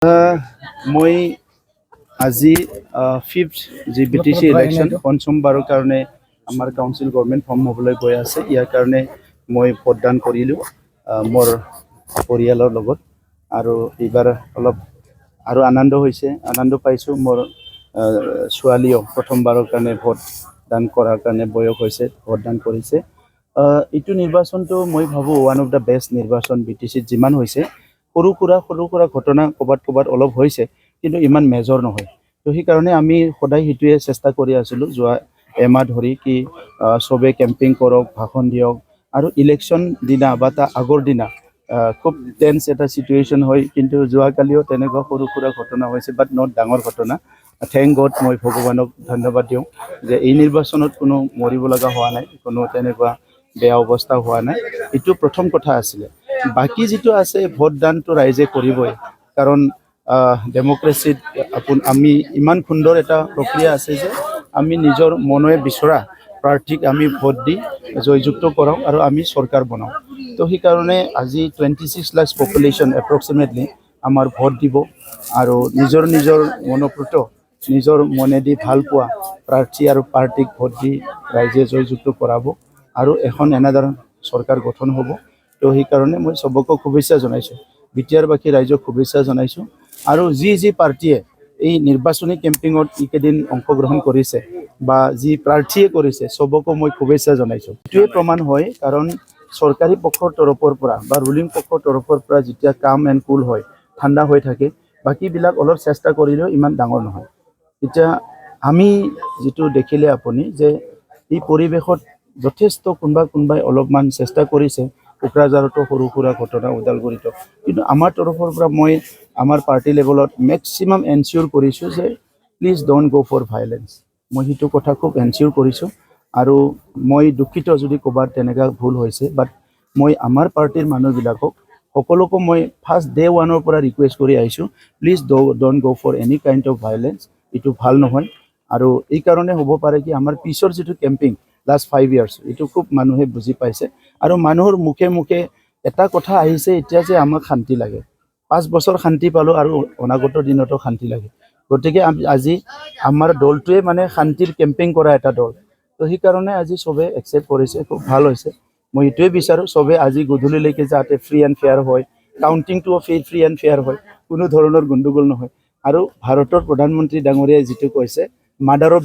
মই আজি ফিফ্থ যি BTC ইলেকশ্যন পঞ্চমবাৰৰ কাৰণে আমাৰ কাউন্সিল গভৰ্ণমেণ্ট ফৰ্ম হ'বলৈ গৈ আছে। ইয়াৰ কাৰণে মই ভোটদান কৰিলোঁ মোৰ পৰিয়ালৰ লগত। আৰু এইবাৰ অলপ আৰু আনন্দ পাইছোঁ। মোৰ ছোৱালীও প্ৰথমবাৰৰ কাৰণে ভোটদান কৰাৰ কাৰণে বয়স হৈছে, ভোটদান কৰিছে। এইটো নিৰ্বাচনটো মই ভাবোঁ ওৱান অফ দ্য বেষ্ট নিৰ্বাচন BTCত যিমান হৈছে। সৰু সুৰা ঘটনা ক'ৰবাত অলপ হৈছে, কিন্তু ইমান মেজৰ নহয়। তো সেইকাৰণে আমি সদায় সেইটোৱে চেষ্টা কৰি আছিলোঁ যোৱা এমাহ ধৰি কি চবে কেম্পিং কৰক, ভাষণ দিয়ক, আৰু ইলেকশ্যন দিনা বা তাৰ আগৰ দিনা খুব টেন্স এটা চিটুৱেশ্যন হয়। কিন্তু যোৱাকালিও তেনেকুৱা সৰু সুৰা ঘটনা হৈছে, বাট নট ডাঙৰ ঘটনা। থেংক গড, মই ভগৱানক ধন্যবাদ দিওঁ যে এই নিৰ্বাচনত কোনো মৰিব লগা হোৱা নাই, কোনো তেনেকুৱা বেয়া অৱস্থা হোৱা নাই। এইটো প্ৰথম কথা আছিলে। বাকী যিটো আছে ভোটদানটো ৰাইজে কৰিবই, কাৰণ ডেমক্ৰেচিত আমি ইমান সুন্দৰ এটা প্ৰক্ৰিয়া আছে যে আমি নিজৰ মনে বিচৰা প্ৰাৰ্থীক আমি ভোট দি জয়যুক্ত কৰাওঁ আৰু আমি চৰকাৰ বনাওঁ। তো সেইকাৰণে আজি 26 লাখ পপুলেশ্যন এপ্ৰক্সিমেটলি আমাৰ ভোট দিব, আৰু নিজৰ মনপ্ৰত নিজৰ মনেদি ভাল পোৱা প্ৰাৰ্থী আৰু পাৰ্টীক ভোট দি ৰাইজে জয়যুক্ত কৰাব, আৰু এখন এনেধৰণৰ চৰকাৰ গঠন হ'ব। তো সেইকাৰণে মই চবকে শুভেচ্ছা জনাইছোঁ, বিটিআৰবাসী ৰাইজক শুভেচ্ছা জনাইছোঁ। আৰু যি পাৰ্টীয়ে এই নিৰ্বাচনী কেম্পিঙত এইকেইদিন অংশগ্ৰহণ কৰিছে বা যি প্ৰাৰ্থীয়ে কৰিছে, চবকো মই শুভেচ্ছা জনাইছোঁ। এইটোৱে প্ৰমাণ হয়, কাৰণ চৰকাৰী পক্ষৰ তৰফৰ পৰা বা ৰুলিং পক্ষৰ তৰফৰ পৰা যেতিয়া কাম এণ্ড কুল হয়, ঠাণ্ডা হৈ থাকে, বাকীবিলাক অলপ চেষ্টা কৰিলেও ইমান ডাঙৰ নহয়। এতিয়া আমি যিটো দেখিলে আপুনি যে এই পৰিৱেশত যথেষ্ট কোনোবাই অলপমান চেষ্টা কৰিছে, কোকৰাঝাৰতো সৰু সুৰা ঘটনা, ওদালগুৰিতো, কিন্তু আমাৰ তৰফৰ পৰা মই আমাৰ পাৰ্টি লেভেলত মেক্সিমাম এনচিয়'ৰ কৰিছোঁ যে প্লিজ ডণ্ট গ' ফৰ ভাইলেঞ্চ। মই সেইটো কথা খুব এনচিয়'ৰ কৰিছোঁ। আৰু মই দুখিত যদি ক'ৰবাত তেনেকুৱা ভুল হৈছে, বাট মই আমাৰ পাৰ্টিৰ মানুহবিলাকক সকলোকো মই ফাৰ্ষ্ট ডে ওৱানৰ পৰা ৰিকুৱেষ্ট কৰি আহিছোঁ, প্লিজ ডণ্ট গ' ফৰ এনি কাইণ্ড অফ ভাইলেঞ্চ। এইটো ভাল নহয়। আৰু এইকাৰণে হ'ব পাৰে কি আমাৰ পিছৰ যিটো কেম্পিং লাষ্ট 5 years, এইটো খুব মানুহে বুজি পাইছে, আৰু মানুহৰ মুখে মুখে এটা কথা আহিছে এতিয়া যে আমাক শান্তি লাগে। 5 বছৰ শান্তি পালোঁ, আৰু অনাগত দিনতো শান্তি লাগে। গতিকে আজি আমাৰ দলটোৱে মানে শান্তিৰ কেম্পিং কৰা এটা দল। তো সেইকাৰণে আজি চবে একচেপ্ট কৰিছে, খুব ভাল হৈছে। মই এইটোৱে বিচাৰোঁ চবে আজি গধূলিলৈকে যাতে ফ্ৰী এণ্ড ফেয়াৰ হয়, কাউণ্টিংটোও ফ্ৰী এণ্ড ফেয়াৰ হয়, কোনো ধৰণৰ গণ্ডগোল নহয়। আৰু ভাৰতৰ প্ৰধানমন্ত্ৰী ডাঙৰীয়াই যিটো কৈছে, মাদাৰ অফ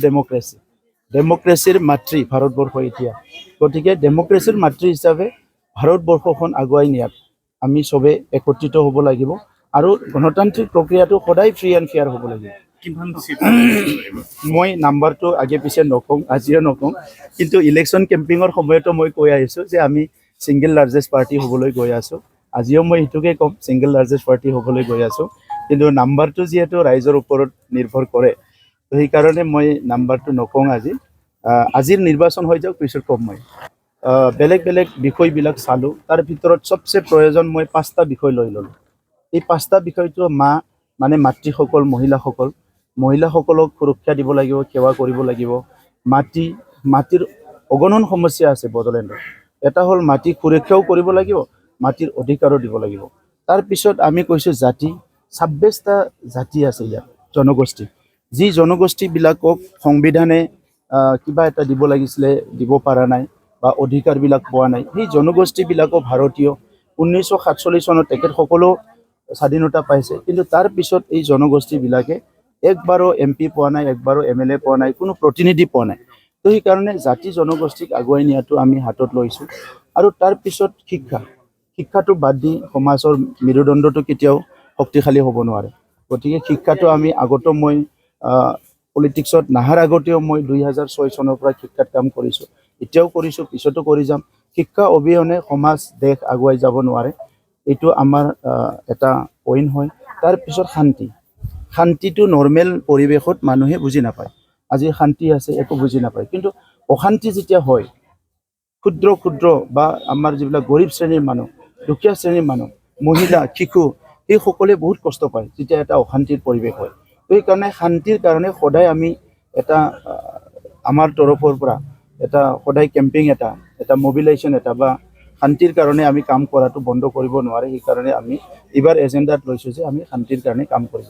ডেমক্ৰেচিৰ মাতৃ ভাৰতবৰ্ষ এতিয়া। গতিকে ডেমক্ৰেচিৰ মাতৃ হিচাপে ভাৰতবৰ্ষখন আগুৱাই নিয়াত আমি চবে একত্ৰিত হ'ব লাগিব, আৰু গণতান্ত্ৰিক প্ৰক্ৰিয়াটো সদায় ফ্ৰী এণ্ড ফেয়াৰ হ'ব লাগিব। মই নাম্বাৰটো আগে পিছে নকওঁ, আজিও নকওঁ, কিন্তু ইলেকশ্যন কেম্পিঙৰ সময়তো মই কৈ আহিছোঁ যে আমি ছিংগল লাৰ্জেষ্ট পাৰ্টি হ'বলৈ গৈ আছোঁ। আজিও মই সেইটোকে ক'ম, ছিংগল লাৰ্জেষ্ট পাৰ্টি হ'বলৈ গৈ আছোঁ। কিন্তু নাম্বাৰটো যিহেতু ৰাইজৰ ওপৰত নিৰ্ভৰ কৰে, তো সেইকাৰণে মই নাম্বাৰটো নকওঁ আজি। আজিৰ নিৰ্বাচন হৈ যাওক, পিছত ক'ম মই। বেলেগ বিষয়বিলাক চালোঁ, তাৰ ভিতৰত চবচে প্ৰয়োজন মই 5টা বিষয় লৈ ল'লোঁ। এই 5টা বিষয়টো মাতৃসকল, মহিলাসকলক সুৰক্ষা দিব লাগিব, সেৱা কৰিব লাগিব। মাটিৰ অগণন সমস্যা আছে বড়োলেণ্ডত। এটা হ'ল মাটি সুৰক্ষাও কৰিব লাগিব, মাটিৰ অধিকাৰো দিব লাগিব। তাৰপিছত আমি কৈছোঁ জাতি, 26টা জাতি আছে ইয়াত, জনগোষ্ঠী। যি জনগোষ্ঠীবিলাকক সংবিধানে কিবা এটা দিব লাগিছিলে, দিব পৰা নাই, বা অধিকাৰবিলাক পোৱা নাই। সেই জনগোষ্ঠীবিলাকো ভাৰতীয়। 1947 চনত তেখেতসকলেও স্বাধীনতা পাইছে, কিন্তু তাৰপিছত এই জনগোষ্ঠীবিলাকে একবাৰো MP পোৱা নাই, একবাৰো MLA পোৱা নাই, কোনো প্ৰতিনিধি পোৱা নাই। তো সেইকাৰণে জাতি জনগোষ্ঠীক আগুৱাই নিয়াটো আমি হাতত লৈছোঁ। আৰু তাৰপিছত শিক্ষাটো বাদ দি সমাজৰ মেৰুদণ্ডটো কেতিয়াও শক্তিশালী হ'ব নোৱাৰে। গতিকে শিক্ষাটো আমি আগতো মই পলিটিক্সত নাহাৰ আগতেও মই 2006 চনৰ পৰা শিক্ষাত কাম কৰিছোঁ, এতিয়াও কৰিছোঁ, পিছতো কৰি যাম। শিক্ষা অবিহনে সমাজ, দেশ আগুৱাই যাব নোৱাৰে। এইটো আমাৰ এটা পইণ্ট হয়। তাৰপিছত শান্তিটো নৰ্মেল পৰিৱেশত মানুহে বুজি নাপায়। আজি শান্তি আছে, একো বুজি নাপায়। কিন্তু অশান্তি যেতিয়া হয়, ক্ষুদ্ৰ বা আমাৰ যিবিলাক গৰীব শ্ৰেণীৰ মানুহ, দুখীয়া শ্ৰেণীৰ মানুহ, মহিলা, শিশু, এইসকলে বহুত কষ্ট পায় যেতিয়া এটা অশান্তিৰ পৰিৱেশ হয়। তো সেইকাৰণে শান্তিৰ কাৰণে সদায় আমি এটা আমাৰ তৰফৰ পৰা এটা সদায় কেম্পিং এটা মবিলাইজেশ্যন এটা বা শান্তিৰ কাৰণে আমি কাম কৰাটো বন্ধ কৰিব নোৱাৰে সেইকাৰণে আমি এইবাৰ এজেণ্ডাত লৈছোঁ যে আমি শান্তিৰ কাৰণে কাম কৰিম